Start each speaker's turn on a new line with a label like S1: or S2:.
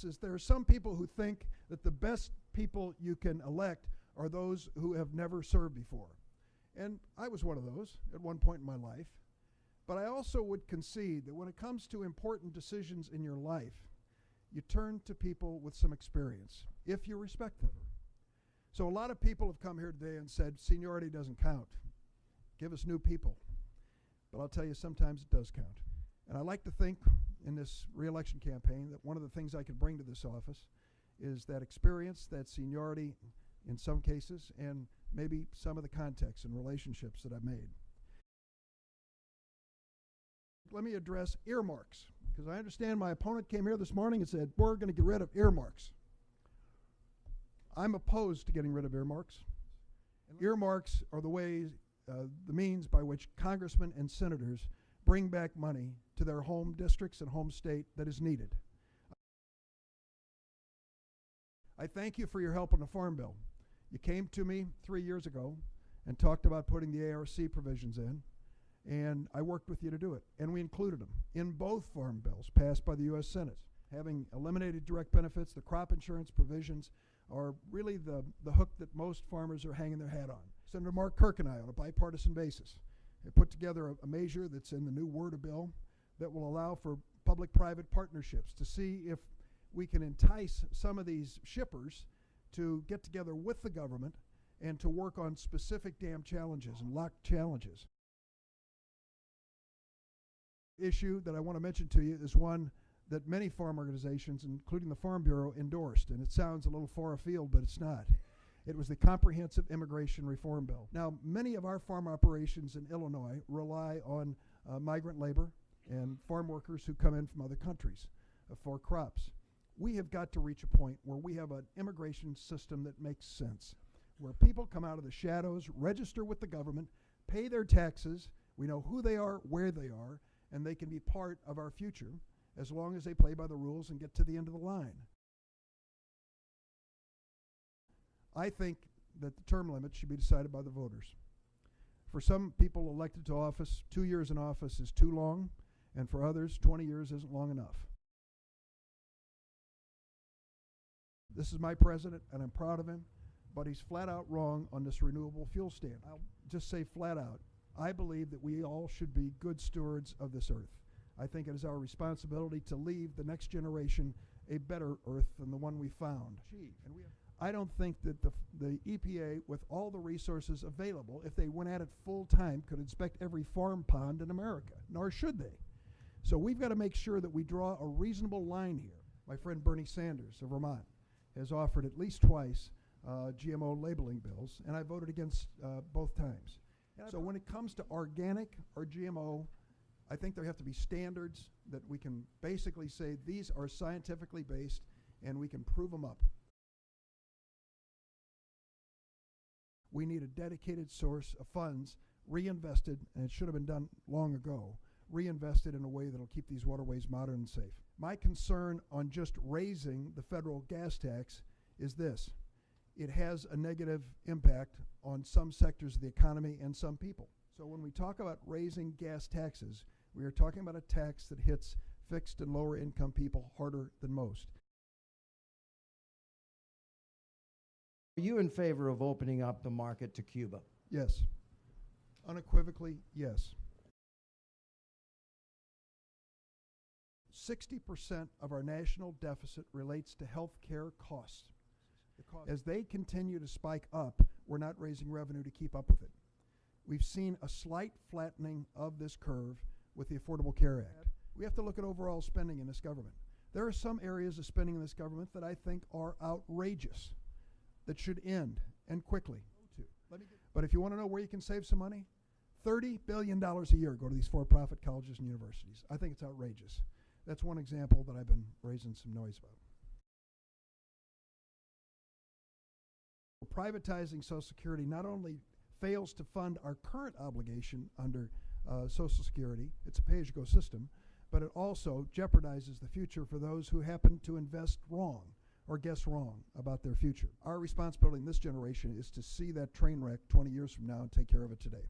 S1: this, is there are some people who think that the best people you can elect are those who have never served before. And I was one of those at one point in my life. But I also would concede that when it comes to important decisions in your life, you turn to people with some experience, if you respect them. So a lot of people have come here today and said, seniority doesn't count. Give us new people. But I'll tell you, sometimes it does count. And I like to think in this re-election campaign that one of the things I could bring to this office is that experience, that seniority in some cases, and maybe some of the context and relationships that I've made. Let me address earmarks, because I understand my opponent came here this morning and said, we're going to get rid of earmarks. I'm opposed to getting rid of earmarks. Earmarks are the ways, the means by which congressmen and senators bring back money to their home districts and home state that is needed. I thank you for your help on the Farm Bill. You came to me 3 years ago and talked about putting the ARC provisions in, and I worked with you to do it. And we included them in both farm bills passed by the U.S. Senate. Having eliminated direct benefits, the crop insurance provisions are really the hook that most farmers are hanging their hat on. Senator Mark Kirk and I, on a bipartisan basis, have put together a measure that's in the new Word bill that will allow for public-private partnerships to see if we can entice some of these shippers to get together with the government and to work on specific dam challenges and lock challenges. Issue that I want to mention to you is one that many farm organizations, including the Farm Bureau, endorsed, and it sounds a little far afield, but it's not. It was the Comprehensive Immigration Reform Bill. Now, many of our farm operations in Illinois rely on migrant labor and farm workers who come in from other countries for crops. We have got to reach a point where we have an immigration system that makes sense, where people come out of the shadows, register with the government, pay their taxes, we know who they are, where they are, and they can be part of our future as long as they play by the rules and get to the end of the line. I think that the term limit should be decided by the voters. For some people elected to office, 2 years in office is too long, and for others, 20 years isn't long enough. This is my president, and I'm proud of him, but he's flat out wrong on this renewable fuel stand. I'll just say flat out, I believe that we all should be good stewards of this earth. I think it is our responsibility to leave the next generation a better earth than the one we found. I don't think that the EPA, with all the resources available, if they went at it full time, could inspect every farm pond in America, nor should they. So we've got to make sure that we draw a reasonable line here. My friend Bernie Sanders of Vermont has offered at least twice GMO labeling bills, and I voted against both times. So when it comes to organic or GMO, I think there have to be standards that we can basically say these are scientifically based and we can prove them up. We need a dedicated source of funds reinvested, and it should have been done long ago, reinvested in a way that will keep these waterways modern and safe. My concern on just raising the federal gas tax is this. It has a negative impact on some sectors of the economy and some people. So when we talk about raising gas taxes, we are talking about a tax that hits fixed and lower income people harder than most.
S2: Are you in favor of opening up the market to Cuba?
S1: Yes. Unequivocally, yes. 60% of our national deficit relates to health care costs. As they continue to spike up, we're not raising revenue to keep up with it. We've seen a slight flattening of this curve with the Affordable Care Act. We have to look at overall spending in this government. There are some areas of spending in this government that I think are outrageous, that should end, and quickly. But if you want to know where you can save some money, $30 billion a year go to these for-profit colleges and universities. I think it's outrageous. That's one example that I've been raising some noise about. Privatizing Social Security not only fails to fund our current obligation under Social Security, it's a pay-as-you-go system, but it also jeopardizes the future for those who happen to invest wrong or guess wrong about their future. Our responsibility in this generation is to see that train wreck 20 years from now and take care of it today.